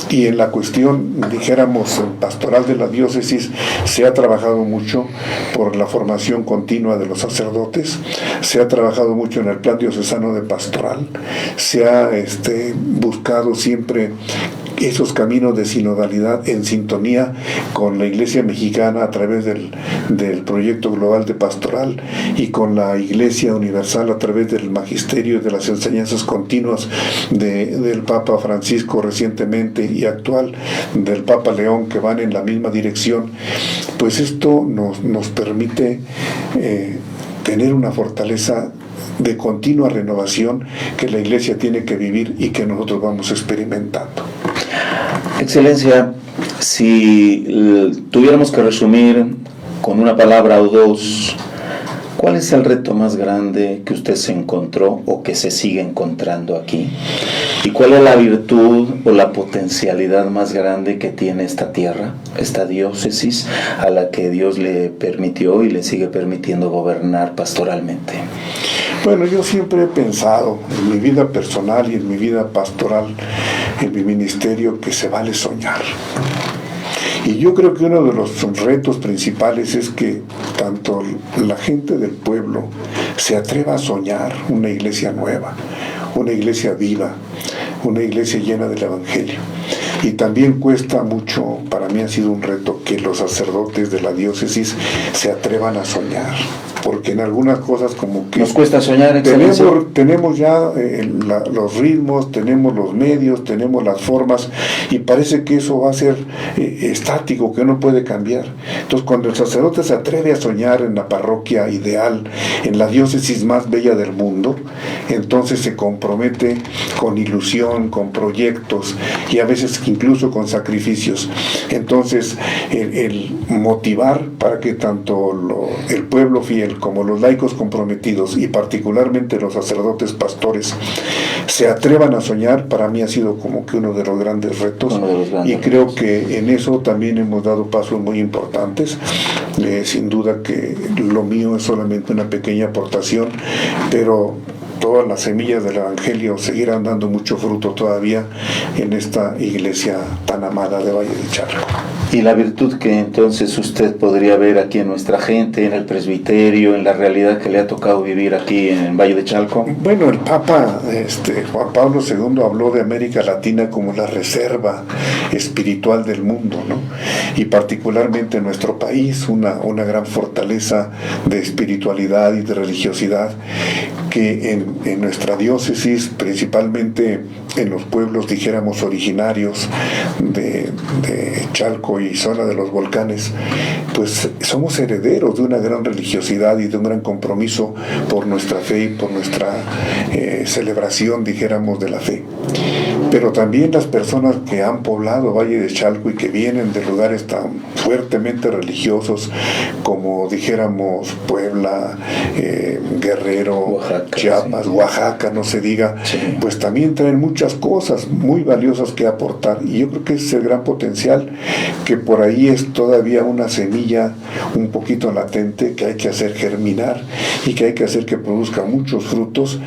Y en la cuestión, dijéramos, pastoral de la diócesis, se ha trabajado mucho por la formación continua de los sacerdotes, se ha trabajado mucho en el plan diocesano de pastoral, se ha buscado siempre esos caminos de sinodalidad en sintonía con la Iglesia mexicana a través del proyecto global de pastoral y con la Iglesia universal a través del magisterio y de las enseñanzas continuas del Papa Francisco recientemente y actual, del Papa León, que van en la misma dirección. Pues esto nos permite tener una fortaleza de continua renovación que la Iglesia tiene que vivir y que nosotros vamos experimentando. Excelencia, si tuviéramos que resumir con una palabra o dos, ¿cuál es el reto más grande que usted se encontró o que se sigue encontrando aquí? ¿Y cuál es la virtud o la potencialidad más grande que tiene esta tierra, esta diócesis, a la que Dios le permitió y le sigue permitiendo gobernar pastoralmente? Bueno, yo siempre he pensado en mi vida personal y en mi vida pastoral, en mi ministerio, que se vale soñar. Y yo creo que uno de los retos principales es que tanto la gente del pueblo se atreva a soñar una iglesia nueva, una iglesia viva, una iglesia llena del Evangelio. Y también cuesta mucho, para mí ha sido un reto, que los sacerdotes de la diócesis se atrevan a soñar, porque en algunas cosas como que nos cuesta soñar, Excelencia. Tenemos ya los ritmos, tenemos los medios, tenemos las formas, y parece que eso va a ser estático, que no puede cambiar. Entonces, cuando el sacerdote se atreve a soñar en la parroquia ideal, en la diócesis más bella del mundo, entonces se compromete con ilusión, con proyectos, y a veces incluso con sacrificios. Entonces, el motivar para que tanto el pueblo fiel como los laicos comprometidos, y particularmente los sacerdotes pastores, se atrevan a soñar, para mí ha sido como que uno de los grandes retos, y creo que en eso también hemos dado pasos muy importantes. Sin duda que lo mío es solamente una pequeña aportación, pero todas las semillas del Evangelio seguirán dando mucho fruto todavía en esta iglesia tan amada de Valle de Chalco. Y la virtud que entonces usted podría ver aquí en nuestra gente, en el presbiterio, en la realidad que le ha tocado vivir aquí en Valle de Chalco. Bueno, el Papa Juan Pablo II habló de América Latina como la reserva espiritual del mundo, ¿no? Y particularmente en nuestro país, una gran fortaleza de espiritualidad y de religiosidad, que en nuestra diócesis, principalmente en los pueblos, dijéramos, originarios de Chalco y zona de los volcanes, pues somos herederos de una gran religiosidad y de un gran compromiso por nuestra fe y por nuestra celebración, dijéramos, de la fe. Pero también las personas que han poblado Valle de Chalco y que vienen de lugares tan fuertemente religiosos como, dijéramos, Puebla, Guerrero, Oaxaca, Chiapas, sí. Oaxaca, no se diga, sí. Pues también traen muchas cosas muy valiosas que aportar, y yo creo que ese es el gran potencial, que por ahí es todavía una semilla un poquito latente que hay que hacer germinar y que hay que hacer que produzca muchos frutos,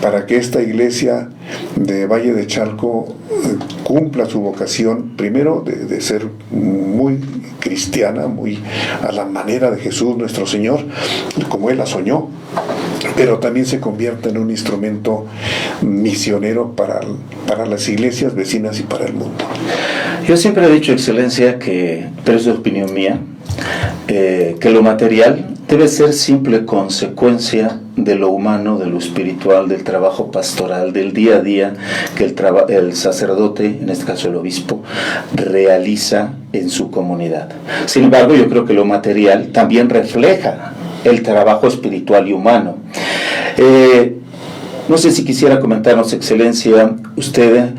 para que esta iglesia de Valle de Chalco cumpla su vocación, primero de ser muy cristiana, muy a la manera de Jesús nuestro Señor, como Él la soñó, pero también se convierta en un instrumento misionero para las iglesias vecinas y para el mundo. Yo siempre he dicho, Excelencia, pero es de opinión mía, que lo material debe ser simple consecuencia de lo humano, de lo espiritual, del trabajo pastoral, del día a día que el sacerdote, en este caso el obispo, realiza en su comunidad. Sin embargo, yo creo que lo material también refleja el trabajo espiritual y humano. No sé si quisiera comentarnos, Excelencia, usted,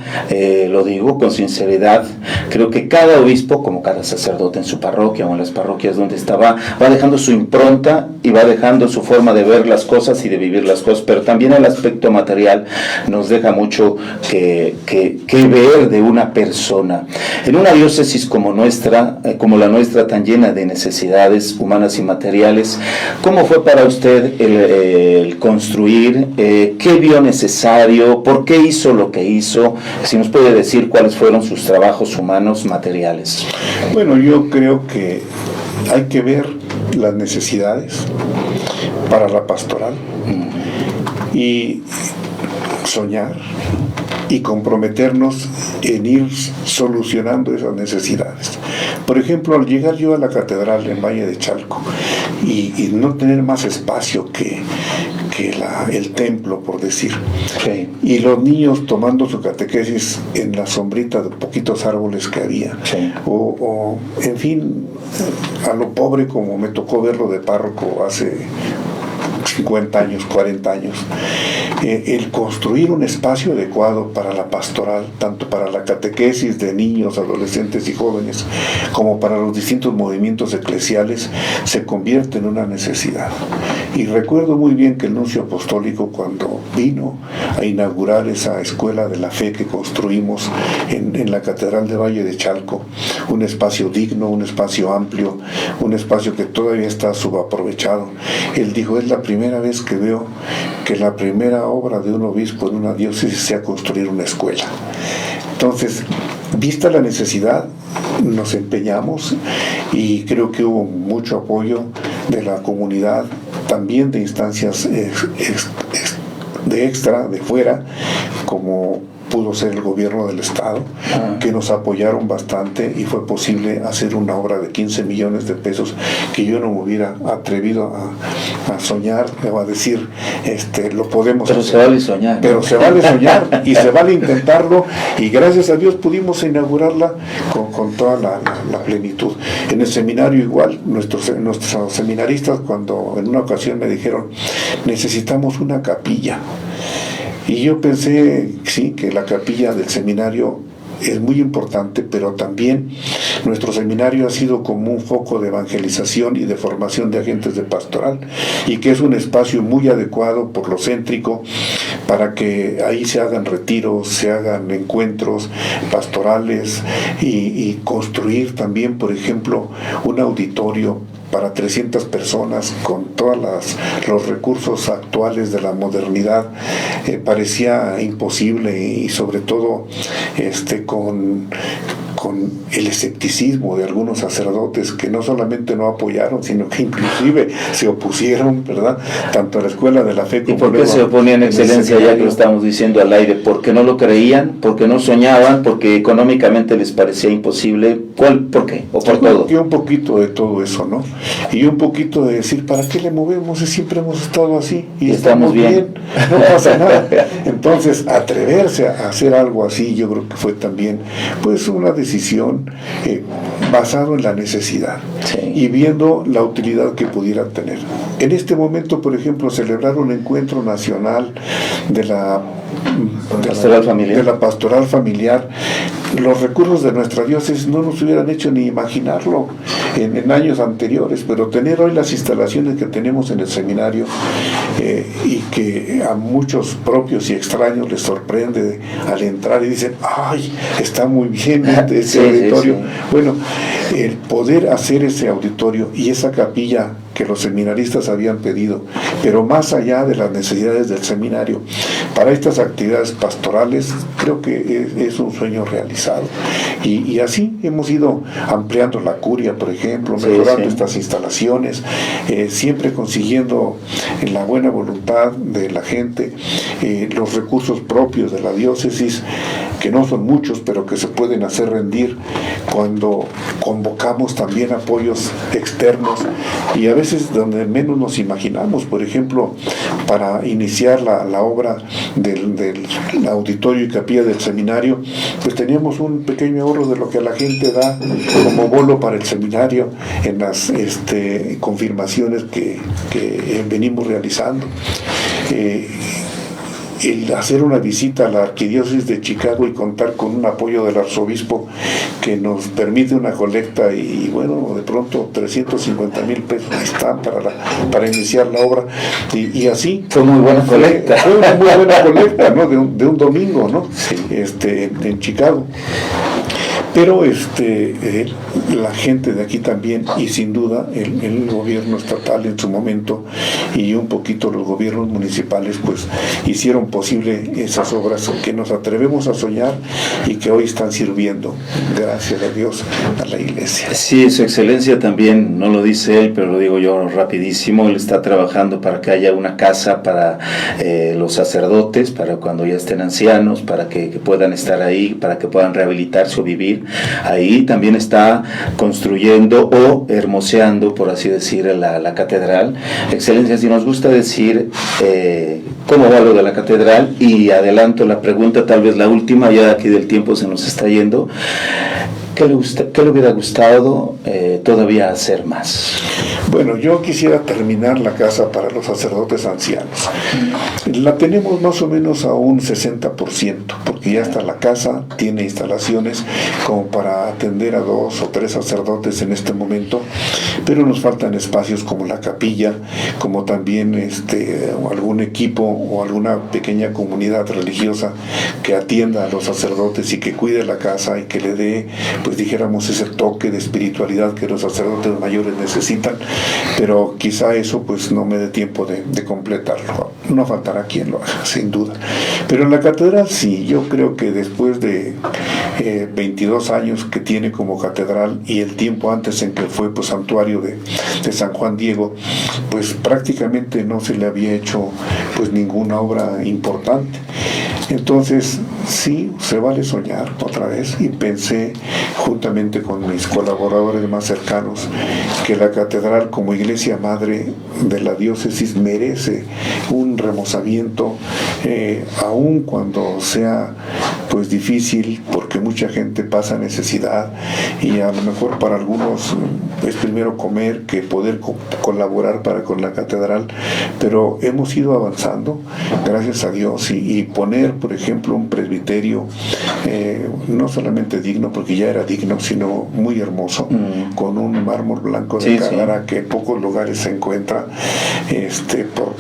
lo digo con sinceridad, creo que cada obispo, como cada sacerdote en su parroquia o en las parroquias donde va dejando su impronta y va dejando su forma de ver las cosas y de vivir las cosas, pero también el aspecto material nos deja mucho que ver de una persona. En una diócesis como la nuestra, tan llena de necesidades humanas y materiales, ¿cómo fue para usted el construir? ¿Qué vio necesario? ¿Por qué hizo lo que hizo? Si nos puede decir cuáles fueron sus trabajos humanos materiales. Bueno, yo creo que hay que ver las necesidades para la pastoral y soñar y comprometernos en ir solucionando esas necesidades. Por ejemplo, al llegar yo a la catedral en Valle de Chalco y no tener más espacio que el templo, por decir, sí. Y los niños tomando su catequesis en la sombrita de poquitos árboles que había, sí. o en fin, a lo pobre como me tocó verlo de párroco hace 50 años, 40 años. El construir un espacio adecuado para la pastoral, tanto para la catequesis de niños, adolescentes y jóvenes, como para los distintos movimientos eclesiales, se convierte en una necesidad. Y recuerdo muy bien que el nuncio apostólico, cuando vino a inaugurar esa escuela de la fe que construimos en la Catedral de Valle de Chalco, un espacio digno, un espacio amplio, un espacio que todavía está subaprovechado, él dijo: es la primera vez que veo que la primera obra de un obispo en una diócesis sea construir una escuela. Entonces, vista la necesidad, nos empeñamos, y creo que hubo mucho apoyo de la comunidad, también de instancias de fuera, como pudo ser el gobierno del estado, que nos apoyaron bastante, y fue posible hacer una obra de 15 millones de pesos que yo no me hubiera atrevido a soñar o a decir, lo podemos pero hacer. Se vale soñar. Pero se vale soñar y se vale intentarlo, y gracias a Dios pudimos inaugurarla con toda la plenitud. En el seminario igual, nuestros seminaristas, cuando en una ocasión me dijeron: necesitamos una capilla. Y yo pensé, sí, que la capilla del seminario es muy importante, pero también nuestro seminario ha sido como un foco de evangelización y de formación de agentes de pastoral, y que es un espacio muy adecuado por lo céntrico para que ahí se hagan retiros, se hagan encuentros pastorales, y construir también, por ejemplo, un auditorio para 300 personas con todos los recursos actuales de la modernidad. Parecía imposible, y sobre todo con el escepticismo de algunos sacerdotes, que no solamente no apoyaron, sino que inclusive se opusieron, ¿verdad? Tanto a la Escuela de la Fe como... ¿Y por qué se oponían, Excelencia, ya que lo estamos diciendo al aire? ¿Porque no lo creían? ¿Porque no soñaban? ¿Porque económicamente les parecía imposible? ¿Por qué? ¿O por todo? Un poquito de todo eso, ¿no? Y un poquito de decir: ¿para qué le movemos si siempre hemos estado así? Y estamos bien, no pasa nada. Entonces, atreverse a hacer algo así, yo creo que fue también, pues, una decisión basado en la necesidad, sí, y viendo la utilidad que pudiera tener. En este momento, por ejemplo, celebrar un encuentro nacional de la pastoral familiar, los recursos de nuestra diócesis no nos hubieran hecho ni imaginarlo en años anteriores, pero tener hoy las instalaciones que tenemos en el seminario, y que a muchos propios y extraños les sorprende al entrar y dicen: ¡ay, está muy bien ese auditorio! Sí. Bueno, el poder hacer ese auditorio y esa capilla que los seminaristas habían pedido, pero más allá de las necesidades del seminario, para estas actividades pastorales, creo que es un sueño realizado. Y así hemos ido ampliando la curia, por ejemplo, mejorando estas instalaciones, siempre consiguiendo la buena voluntad de la gente, los recursos propios de la diócesis, que no son muchos, pero que se pueden hacer rendir cuando convocamos también apoyos externos, y a veces donde menos nos imaginamos. Por ejemplo, para iniciar la obra del auditorio y capilla del seminario, pues teníamos un pequeño ahorro de lo que la gente da como bolo para el seminario en las confirmaciones que venimos realizando. El hacer una visita a la Arquidiócesis de Chicago y contar con un apoyo del arzobispo que nos permite una colecta, y bueno, de pronto 350,000 pesos están para iniciar la obra, y así fue muy buena colecta. Fue una muy buena colecta, ¿no? de un domingo, ¿no? Sí. En Chicago. Pero la gente de aquí también, y sin duda el gobierno estatal en su momento, y un poquito los gobiernos municipales, pues hicieron posible esas obras que nos atrevemos a soñar y que hoy están sirviendo, gracias a Dios, a la iglesia. Sí, Su Excelencia también, no lo dice él, pero lo digo yo rapidísimo, él está trabajando para que haya una casa para los sacerdotes, para cuando ya estén ancianos, para que puedan estar ahí, para que puedan rehabilitarse o vivir. Ahí también está construyendo o hermoseando, por así decir, la catedral. Excelencia, si nos gusta decir cómo va lo de la catedral, y adelanto la pregunta, tal vez la última, ya aquí del tiempo se nos está yendo. ¿Qué le hubiera gustado todavía hacer más? Bueno, yo quisiera terminar la casa para los sacerdotes ancianos. La tenemos más o menos a un 60%, porque ya está la casa, tiene instalaciones como para atender a 2 o 3 sacerdotes en este momento, pero nos faltan espacios como la capilla, como también algún equipo o alguna pequeña comunidad religiosa que atienda a los sacerdotes y que cuide la casa y que le dé, pues dijéramos, ese toque de espiritualidad que los sacerdotes mayores necesitan, pero quizá eso pues no me dé tiempo de completarlo. No faltará quien lo haga, sin duda. Pero en la catedral sí, yo creo que después de 22 años que tiene como catedral y el tiempo antes en que fue pues santuario de San Juan Diego, pues prácticamente no se le había hecho pues ninguna obra importante. Entonces sí, se vale soñar otra vez, y pensé juntamente con mis colaboradores más cercanos que la catedral como iglesia madre de la diócesis merece un remozamiento, aun cuando sea pues difícil, porque mucha gente pasa necesidad y a lo mejor para algunos es primero comer que poder colaborar con la catedral, pero hemos ido avanzando gracias a Dios, y poner por ejemplo un presbiterio no solamente digno, porque ya era digno, sino muy hermoso, con un mármol blanco de Carrara que en pocos lugares se encuentra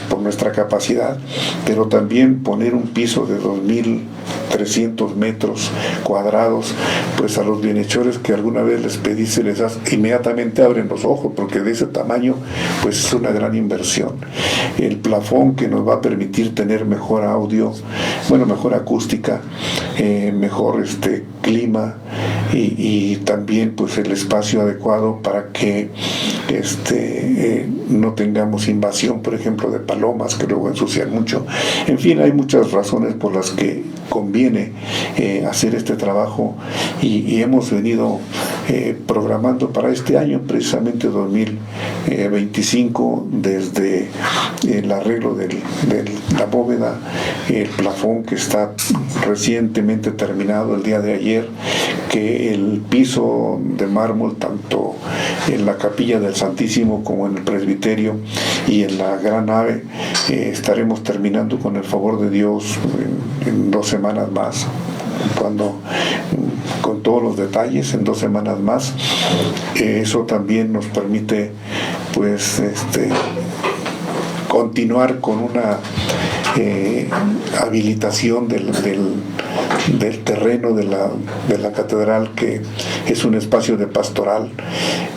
por nuestra capacidad, pero también poner un piso de 2.300 metros cuadrados, pues a los bienhechores que alguna vez les pedí, se les hace, inmediatamente abren los ojos, porque de ese tamaño pues es una gran inversión. El plafón que nos va a permitir tener mejor audio, mejor acústica, mejor clima, y también pues el espacio adecuado para que no tengamos invasión, por ejemplo, de palomas que luego ensucian mucho. En fin, hay muchas razones por las que conviene hacer este trabajo, y hemos venido programando para este año, precisamente 2025, desde el arreglo de la bóveda, el plafón que está recientemente terminado el día de ayer, que el piso de mármol tanto en la capilla del Santísimo como en el presbiterio y en la gran nave estaremos terminando con el favor de Dios en 2 semanas más, con todos los detalles, en 2 semanas más. Eso también nos permite pues continuar con una habilitación del terreno de la catedral, que es un espacio de pastoral,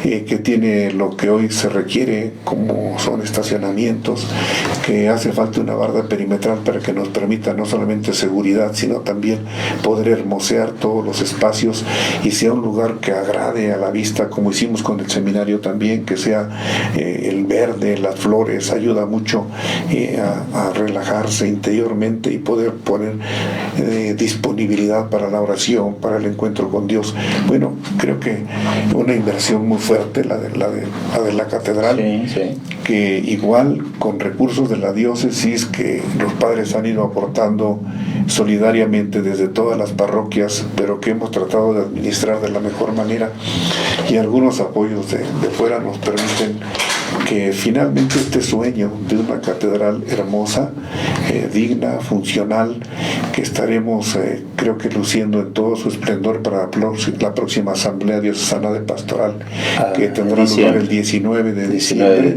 que tiene lo que hoy se requiere, como son estacionamientos, que hace falta una barda perimetral para que nos permita no solamente seguridad, sino también poder hermosear todos los espacios y sea un lugar que agrade a la vista, como hicimos con el seminario también, que sea el verde, las flores, ayuda mucho a relajarse interiormente y poder poner disponibilidad para la oración, para el encuentro con Dios. Bueno, creo que una inversión muy fuerte la de la catedral, que igual con recursos de la diócesis que los padres han ido aportando solidariamente desde todas las parroquias, pero que hemos tratado de administrar de la mejor manera, y algunos apoyos de fuera nos permiten que finalmente este sueño de una catedral hermosa, digna, funcional, que estaremos creo que luciendo en todo su esplendor para la próxima Asamblea Diocesana de Pastoral, que tendrá lugar el 19 de diciembre,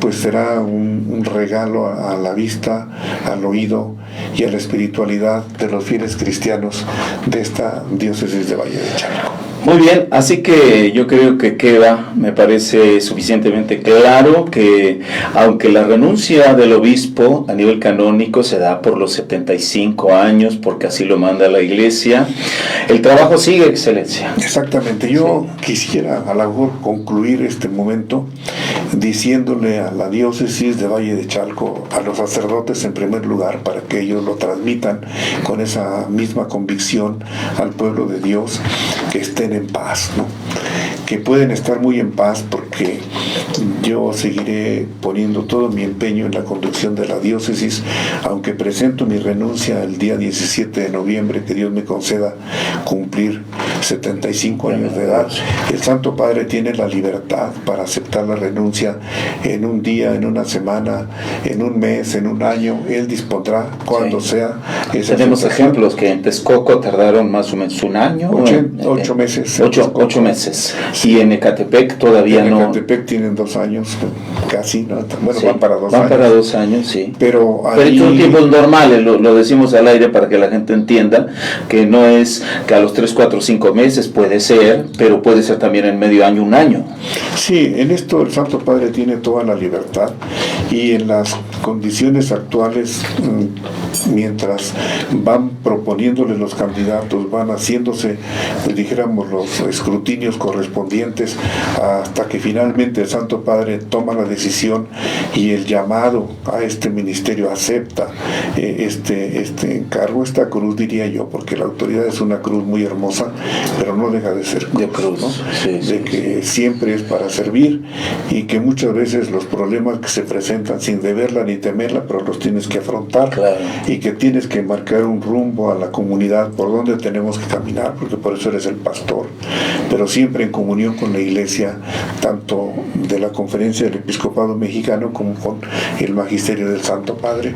pues será un regalo a la vista, al oído y a la espiritualidad de los fieles cristianos de esta diócesis de Valle de Chalco. Muy bien, así que yo creo que queda, me parece suficientemente claro que aunque la renuncia del obispo a nivel canónico se da por los 75 años, porque así lo manda la Iglesia, el trabajo sigue, Excelencia. Exactamente, yo quisiera a lo mejor concluir este momento diciéndole a la diócesis de Valle de Chalco, a los sacerdotes en primer lugar, para que ellos lo transmitan con esa misma convicción al pueblo de Dios, que estén en paz, ¿no? Que pueden estar muy en paz, porque yo seguiré poniendo todo mi empeño en la conducción de la diócesis, aunque presento mi renuncia el día 17 de noviembre, que Dios me conceda cumplir 75 años de edad. El Santo Padre tiene la libertad para aceptar la renuncia en un día, en una semana, en un mes, en un año. Él dispondrá cuando sea esa Tenemos aceptación. ejemplos que en Texcoco tardaron más o menos un año. 8 meses. 8 meses. Y en Ecatepec todavía en no. Ecatepec tienen 2 años, casi, ¿no? Bueno, Sí, van para 2 van años. para 2 años, sí. Pero Pero son ahí, tiempos normales, lo decimos al aire para que la gente entienda que no es que a los 3, 4, 5 meses puede ser, pero puede ser también en medio año, un año. sí, en esto el Santo Padre tiene toda la libertad, y en las condiciones actuales, mientras van proponiéndole los candidatos, van haciéndose, pues dijéramos, los escrutinios correspondientes, hasta que finalmente el Santo Padre toma la decisión y el llamado a este ministerio acepta este encargo, esta cruz, diría yo, porque la autoridad es una cruz muy hermosa, pero no deja de ser cruz, De cruz, ¿no? sí, de sí, que siempre es para servir, y que muchas veces los problemas que se presentan sin deberla ni temerla, pero los tienes que afrontar, Claro. y que tienes que marcar un rumbo a la comunidad por donde tenemos que caminar, porque por eso eres el pastor, pero siempre en comunión con la Iglesia, tanto de la Conferencia del Episcopado Mexicano como con el Magisterio del Santo Padre.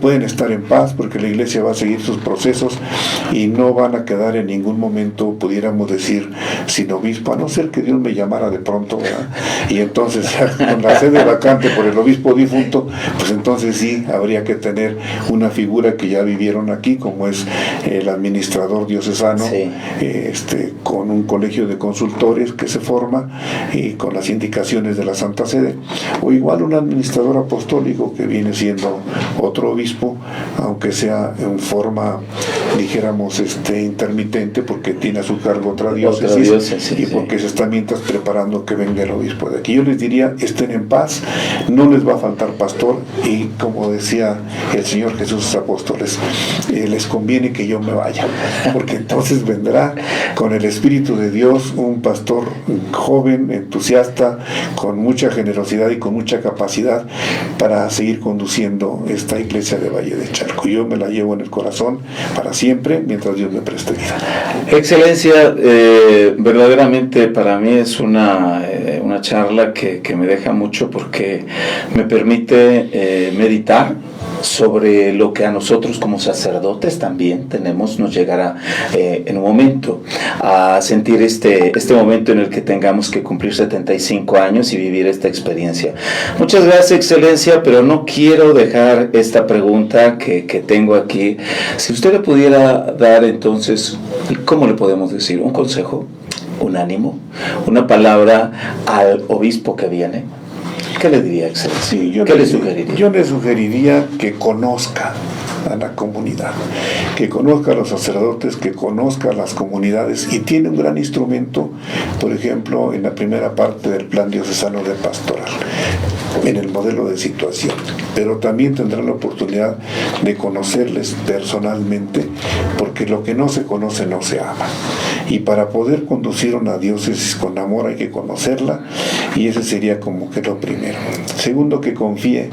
Pueden estar en paz, porque la Iglesia va a seguir sus procesos y no van a quedar en ningún momento, pudiéramos decir, sin obispo, a no ser que Dios me llamara de pronto, ¿verdad? Y entonces, con la sede vacante por el obispo difunto, pues entonces sí habría que tener una figura que ya vivieron aquí, como es el administrador diocesano, Sí. Con un colegio de consultores que se forma y con las indicaciones de la Santa Sede, o igual un administrador apostólico que viene siendo otro obispo, aunque sea en forma, dijéramos, intermitente, porque tiene a su cargo otra diócesis, y porque se está mientras preparando que venga el obispo de aquí. Yo les diría, estén en paz, no les va a faltar pastor, y como decía el Señor Jesús a sus apóstoles, les conviene que yo me vaya, porque entonces vendrá con el Espíritu de Dios un pastor joven, entusiasta, con mucha generosidad y con mucha capacidad para seguir conduciendo esta iglesia de Valle de Chalco. Yo me la llevo en el corazón para siempre, mientras Dios me preste vida. Excelencia, verdaderamente para mí es una charla que me deja mucho, porque me permite meditar sobre lo que a nosotros como sacerdotes también nos llegará en un momento a sentir este momento en el que tengamos que cumplir 75 años y vivir esta experiencia. Muchas gracias, Excelencia, pero no quiero dejar esta pregunta que tengo aquí. Si usted le pudiera dar entonces, ¿cómo le podemos decir? ¿Un consejo? ¿Un ánimo? ¿Una palabra al obispo que viene? ¿Qué le diría, Excelencia? Sí, ¿Qué le sugeriría? Yo le sugeriría que conozca a la comunidad, que conozca a los sacerdotes, que conozca a las comunidades, y tiene un gran instrumento, por ejemplo, en la primera parte del Plan Diocesano de Pastoral, en el modelo de situación, pero también tendrá la oportunidad de conocerles personalmente, porque lo que no se conoce no se ama, y para poder conducir una diócesis con amor hay que conocerla, y ese sería como que lo primero. Segundo, que confíe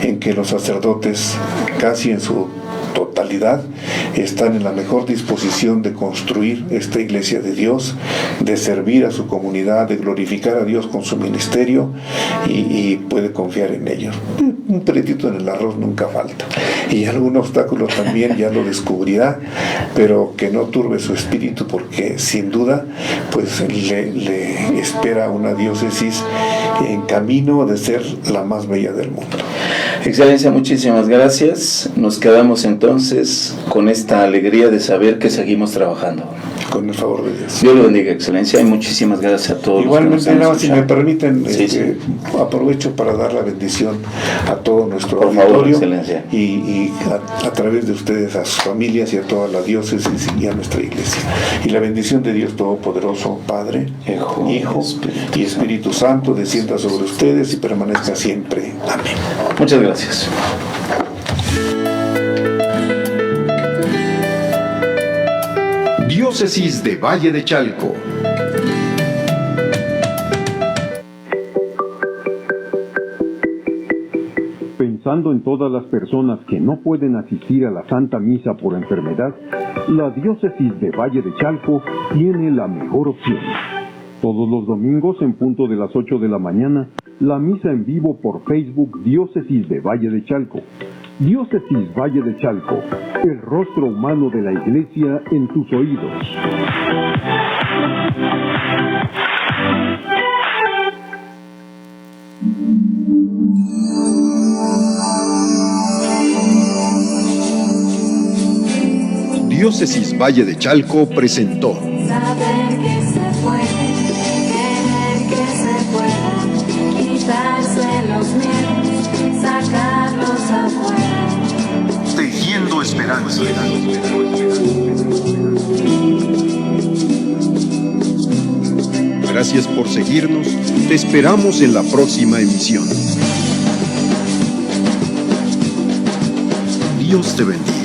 en que los sacerdotes, casi en su totalidad, están en la mejor disposición de construir esta iglesia de Dios, de servir a su comunidad, de glorificar a Dios con su ministerio, y puede confiar en ellos. Un pelletito en el arroz nunca falta, y algún obstáculo también ya lo descubrirá, pero que no turbe su espíritu, porque sin duda pues le espera una diócesis en camino de ser la más bella del mundo. Excelencia, muchísimas gracias. Nos quedamos entonces con esta alegría de saber que seguimos trabajando. Con el favor de Dios. Dios lo bendiga, Excelencia, y muchísimas gracias a todos. Igualmente, nada más, si me permiten, sí. aprovecho para dar la bendición a todo nuestro Por auditorio, favor, Excelencia. y a través de ustedes a sus familias y a toda la diócesis y a nuestra iglesia. Y la bendición de Dios Todopoderoso, Padre, Hijo y Espíritu Santo, descienda sobre ustedes y permanezca siempre. Amén. Muchas gracias. Diócesis de Valle de Chalco. Pensando en todas las personas que no pueden asistir a la Santa Misa por enfermedad, la Diócesis de Valle de Chalco tiene la mejor opción. Todos los domingos en punto de las 8 de la mañana, la misa en vivo por Facebook Diócesis de Valle de Chalco. Diócesis Valle de Chalco, el rostro humano de la Iglesia en tus oídos. Diócesis Valle de Chalco presentó Saber que se puede, querer que se pueda, quitarse los miedos, sacarlos afuera. Tejiendo Esperanza. Gracias por seguirnos. Te esperamos en la próxima emisión. Dios te bendiga.